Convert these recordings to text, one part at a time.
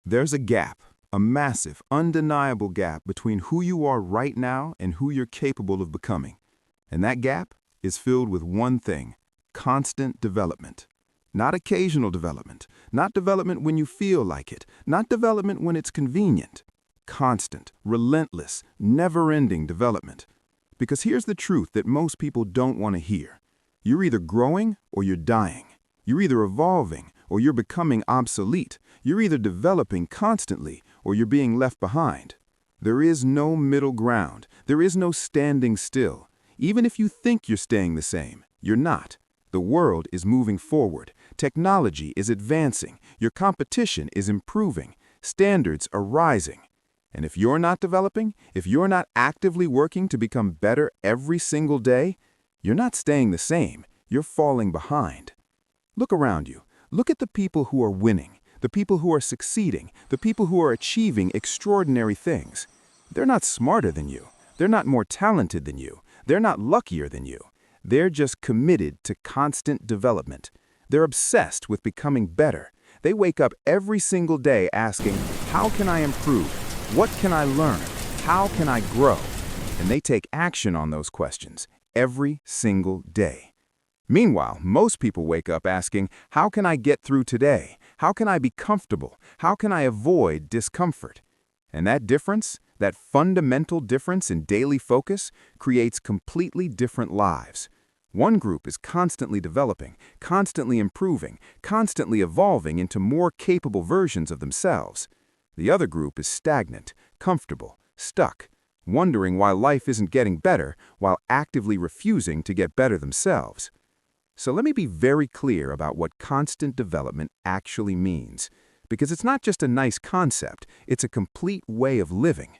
There's a gap, a massive, undeniable gap between who you are right now and who you're capable of becoming. And that gap is filled with one thing: constant development. Not occasional development, not development when you feel like it, not development when it's convenient. Constant, relentless, never-ending development. Because here's the truth that most people don't want to hear. You're either growing or you're dying. You're either evolving or you're becoming obsolete. You're either developing constantly or you're being left behind. There is no middle ground. There is no standing still. Even if you think you're staying the same, you're not. The world is moving forward. Technology is advancing. Your competition is improving. Standards are rising. And if you're not developing, if you're not actively working to become better every single day, you're not staying the same. You're falling behind. Look around you. Look at the people who are winning, the people who are succeeding, the people who are achieving extraordinary things. They're not smarter than you. They're not more talented than you. They're not luckier than you. They're just committed to constant development. They're obsessed with becoming better. They wake up every single day asking, how can I improve? What can I learn? How can I grow? And they take action on those questions every single day. Meanwhile, most people wake up asking, how can I get through today? How can I be comfortable? How can I avoid discomfort? And that difference, that fundamental difference in daily focus, creates completely different lives. One group is constantly developing, constantly improving, constantly evolving into more capable versions of themselves. The other group is stagnant, comfortable, stuck, wondering why life isn't getting better while actively refusing to get better themselves. So let me be very clear about what constant development actually means, because it's not just a nice concept, it's a complete way of living.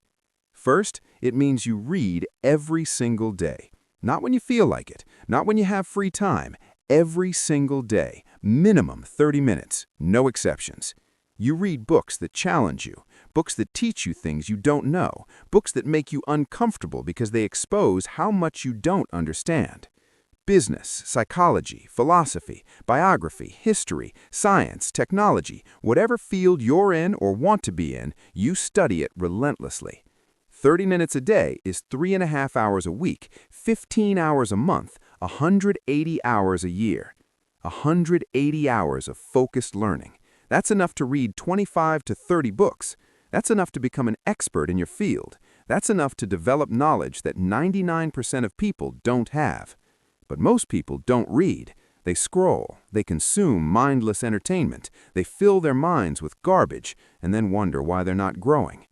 First, it means you read every single day. Not when you feel like it, not when you have free time, every single day, minimum 30 minutes, no exceptions. You read books that challenge you, books that teach you things you don't know, books that make you uncomfortable because they expose how much you don't understand. Business, psychology, philosophy, biography, history, science, technology, whatever field you're in or want to be in, you study it relentlessly. 30 minutes a day is 3.5 hours a week, 15 hours a month, 180 hours a year. 180 hours of focused learning. That's enough to read 25 to 30 books. That's enough to become an expert in your field. That's enough to develop knowledge that 99% of people don't have. But most people don't read. They scroll, they consume mindless entertainment, they fill their minds with garbage, and then wonder why they're not growing.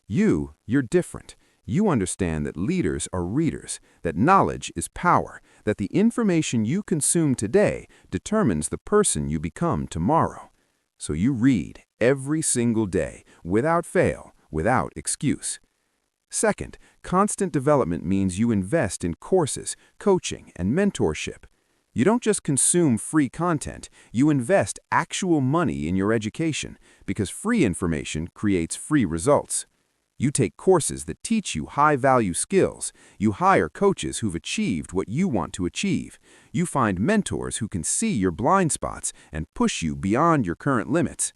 You're different. You understand that leaders are readers, that knowledge is power, that the information you consume today determines the person you become tomorrow. So you read every single day, without fail, without excuse. Second, constant development means you invest in courses, coaching, and mentorship. You don't just consume free content, you invest actual money in your education, because free information creates free results. You take courses that teach you high-value skills. You hire coaches who've achieved what you want to achieve. You find mentors who can see your blind spots and push you beyond your current limits.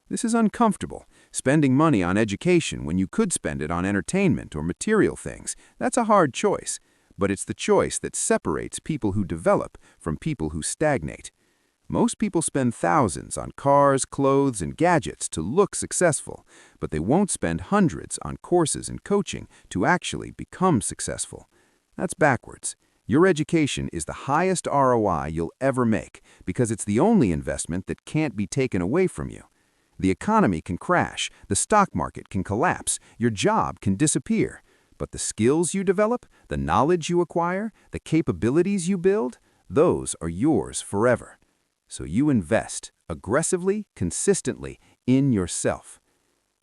This is uncomfortable. Spending money on education when you could spend it on entertainment or material things, that's a hard choice. But it's the choice that separates people who develop from people who stagnate. Most people spend thousands on cars, clothes, and gadgets to look successful, but they won't spend hundreds on courses and coaching to actually become successful. That's backwards. Your education is the highest ROI you'll ever make because it's the only investment that can't be taken away from you. The economy can crash, the stock market can collapse, your job can disappear. But the skills you develop, the knowledge you acquire, the capabilities you build, those are yours forever. So you invest aggressively, consistently in yourself.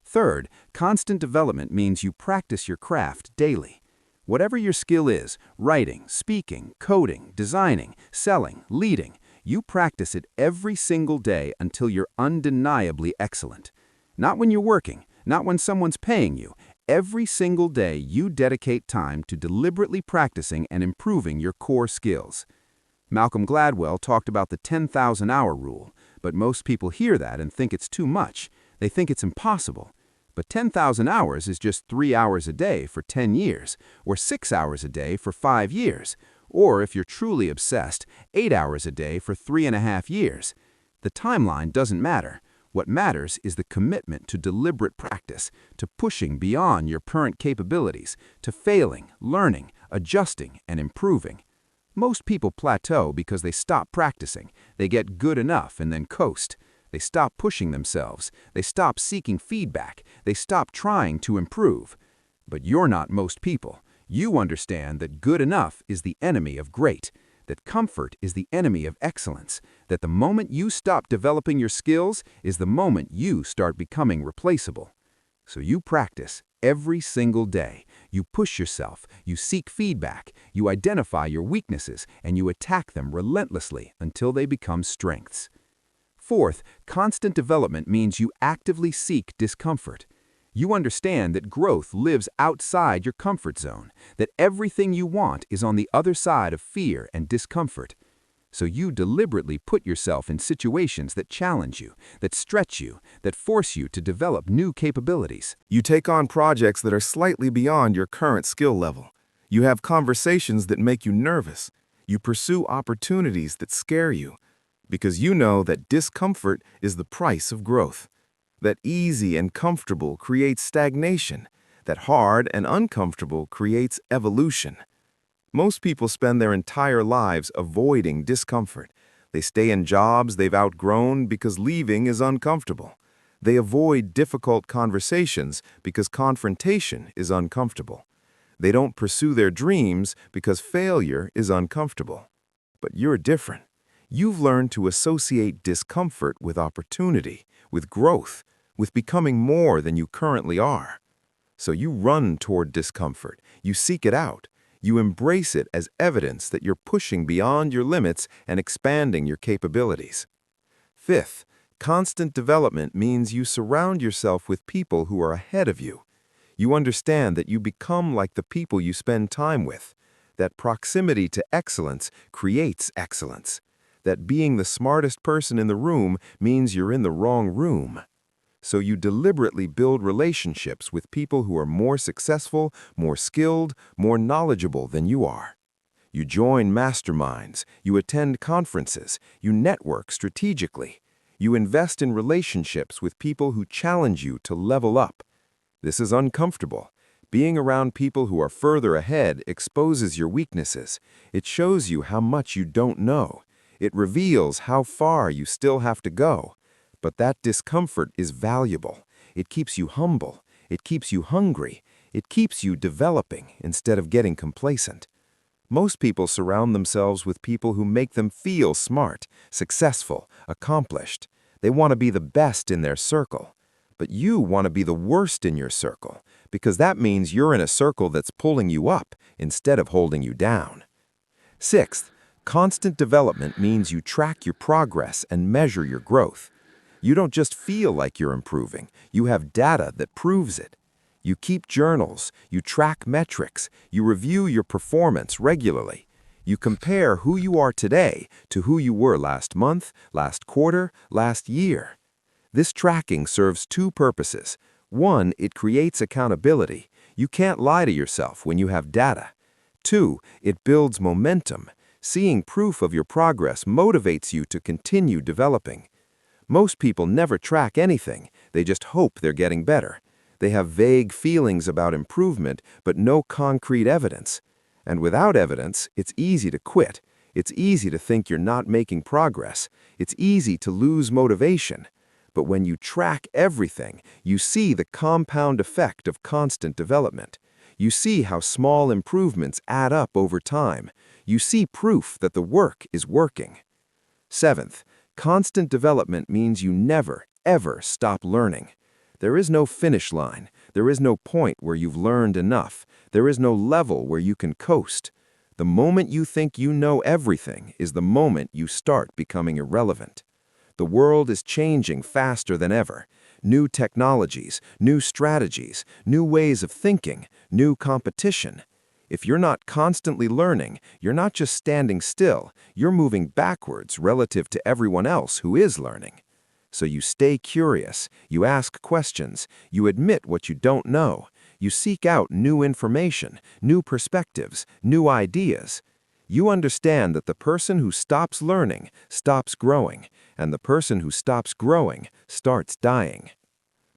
Third, constant development means you practice your craft daily. Whatever your skill is, writing, speaking, coding, designing, selling, leading, you practice it every single day until you're undeniably excellent. Not when you're working, not when someone's paying you. Every single day you dedicate time to deliberately practicing and improving your core skills. Malcolm Gladwell talked about the 10,000-hour rule, but most people hear that and think it's too much. They think it's impossible. But 10,000 hours is just 3 hours a day for 10 years, or 6 hours a day for 5 years, or if you're truly obsessed, 8 hours a day for 3.5 years. The timeline doesn't matter. What matters is the commitment to deliberate practice, to pushing beyond your current capabilities, to failing, learning, adjusting, and improving. Most people plateau because they stop practicing. They get good enough and then coast. They stop pushing themselves. They stop seeking feedback. They stop trying to improve. But you're not most people. You understand that good enough is the enemy of great, that comfort is the enemy of excellence, that the moment you stop developing your skills is the moment you start becoming replaceable. So you practice every single day. You push yourself, you seek feedback, you identify your weaknesses, and you attack them relentlessly until they become strengths. Fourth, constant development means you actively seek discomfort. You understand that growth lives outside your comfort zone, that everything you want is on the other side of fear and discomfort. So you deliberately put yourself in situations that challenge you, that stretch you, that force you to develop new capabilities. You take on projects that are slightly beyond your current skill level. You have conversations that make you nervous. You pursue opportunities that scare you, because you know that discomfort is the price of growth. That easy and comfortable creates stagnation. That hard and uncomfortable creates evolution. Most people spend their entire lives avoiding discomfort. They stay in jobs they've outgrown because leaving is uncomfortable. They avoid difficult conversations because confrontation is uncomfortable. They don't pursue their dreams because failure is uncomfortable. But you're different. You've learned to associate discomfort with opportunity, with growth, with becoming more than you currently are. So you run toward discomfort. You seek it out. You embrace it as evidence that you're pushing beyond your limits and expanding your capabilities. Fifth, constant development means you surround yourself with people who are ahead of you. You understand that you become like the people you spend time with, that proximity to excellence creates excellence, that being the smartest person in the room means you're in the wrong room. So you deliberately build relationships with people who are more successful, more skilled, more knowledgeable than you are. You join masterminds, you attend conferences, you network strategically. You invest in relationships with people who challenge you to level up. This is uncomfortable. Being around people who are further ahead exposes your weaknesses. It shows you how much you don't know. It reveals how far you still have to go. But that discomfort is valuable. It keeps you humble. It keeps you hungry. It keeps you developing instead of getting complacent. Most people surround themselves with people who make them feel smart, successful, accomplished. They want to be the best in their circle. But you want to be the worst in your circle, because that means you're in a circle that's pulling you up instead of holding you down. Sixth, constant development means you track your progress and measure your growth. You don't just feel like you're improving. You have data that proves it. You keep journals, you track metrics, you review your performance regularly. You compare who you are today to who you were last month, last quarter, last year. This tracking serves two purposes. One, it creates accountability. You can't lie to yourself when you have data. Two, it builds momentum. Seeing proof of your progress motivates you to continue developing. Most people never track anything. They just hope they're getting better. They have vague feelings about improvement, but no concrete evidence. And without evidence, it's easy to quit. It's easy to think you're not making progress. It's easy to lose motivation. But when you track everything, you see the compound effect of constant development. You see how small improvements add up over time. You see proof that the work is working. Seventh, constant development means you never, ever stop learning. There is no finish line. There is no point where you've learned enough. There is no level where you can coast. The moment you think you know everything is the moment you start becoming irrelevant. The world is changing faster than ever. New technologies, new strategies, new ways of thinking, new competition. If you're not constantly learning, you're not just standing still, you're moving backwards relative to everyone else who is learning. So you stay curious, you ask questions, you admit what you don't know, you seek out new information, new perspectives, new ideas. You understand that the person who stops learning stops growing, and the person who stops growing starts dying.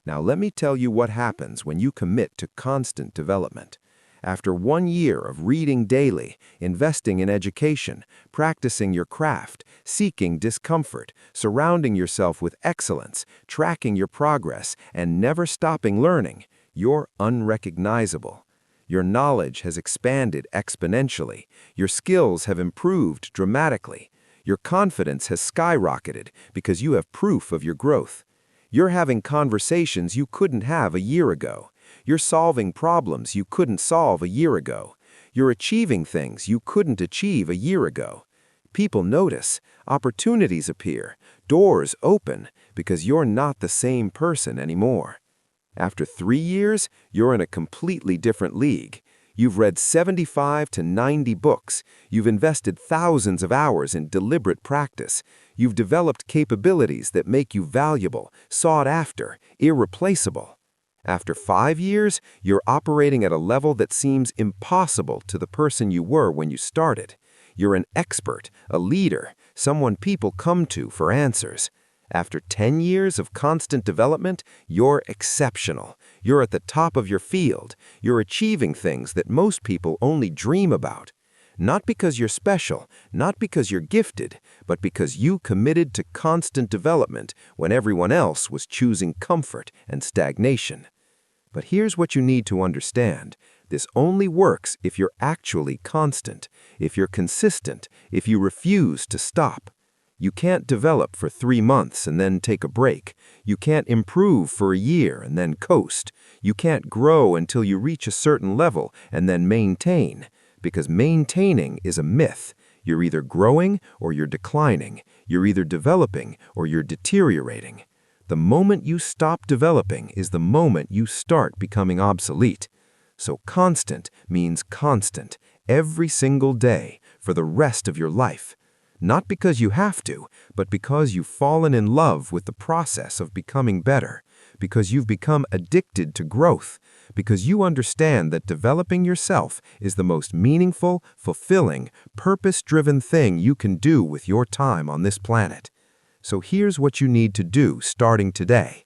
Now let me tell you what happens when you commit to constant development. After 1 year of reading daily, investing in education, practicing your craft, seeking discomfort, surrounding yourself with excellence, tracking your progress, and never stopping learning, you're unrecognizable. Your knowledge has expanded exponentially. Your skills have improved dramatically. Your confidence has skyrocketed because you have proof of your growth. You're having conversations you couldn't have a year ago. You're solving problems you couldn't solve a year ago. You're achieving things you couldn't achieve a year ago. People notice, opportunities appear, doors open, because you're not the same person anymore. After 3 years, you're in a completely different league. You've read 75 to 90 books. You've invested thousands of hours in deliberate practice. You've developed capabilities that make you valuable, sought after, irreplaceable. After 5 years, you're operating at a level that seems impossible to the person you were when you started. You're an expert, a leader, someone people come to for answers. After 10 years of constant development, you're exceptional. You're at the top of your field. You're achieving things that most people only dream about. Not because you're special, not because you're gifted, but because you committed to constant development when everyone else was choosing comfort and stagnation. But here's what you need to understand. This only works if you're actually constant, if you're consistent, if you refuse to stop. You can't develop for 3 months and then take a break. You can't improve for a year and then coast. You can't grow until you reach a certain level and then maintain. Because maintaining is a myth. You're either growing or you're declining. You're either developing or you're deteriorating. The moment you stop developing is the moment you start becoming obsolete. So constant means constant, every single day, for the rest of your life. Not because you have to, but because you've fallen in love with the process of becoming better, because you've become addicted to growth, because you understand that developing yourself is the most meaningful, fulfilling, purpose-driven thing you can do with your time on this planet. So here's what you need to do starting today.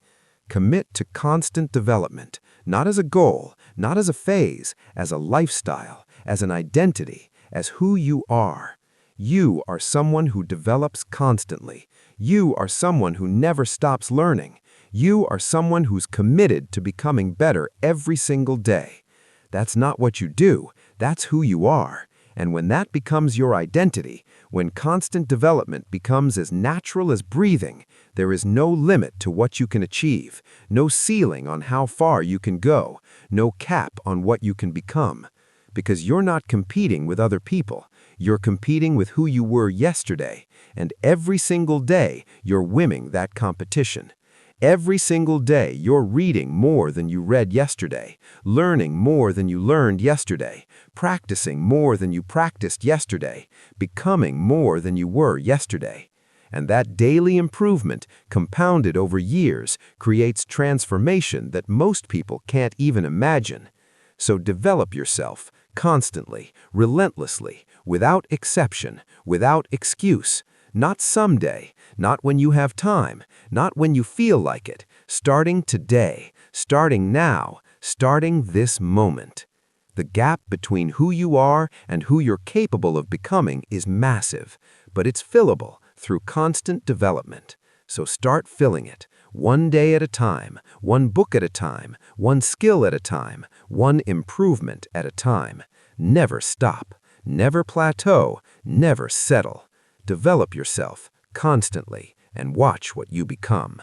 Commit to constant development, not as a goal, not as a phase, as a lifestyle, as an identity, as who you are. You are someone who develops constantly. You are someone who never stops learning. You are someone who's committed to becoming better every single day. That's not what you do, that's who you are. And when that becomes your identity, when constant development becomes as natural as breathing, there is no limit to what you can achieve, no ceiling on how far you can go, no cap on what you can become. Because you're not competing with other people. You're competing with who you were yesterday, and every single day you're winning that competition. Every single day you're reading more than you read yesterday, learning more than you learned yesterday, practicing more than you practiced yesterday, becoming more than you were yesterday. And that daily improvement, compounded over years, creates transformation that most people can't even imagine. So develop yourself constantly, relentlessly, without exception, without excuse. Not someday, not when you have time, not when you feel like it. Starting today, starting now, starting this moment. The gap between who you are and who you're capable of becoming is massive, but it's fillable through constant development. So start filling it, one day at a time, one book at a time, one skill at a time, one improvement at a time. Never stop, never plateau, never settle. Develop yourself constantly and watch what you become.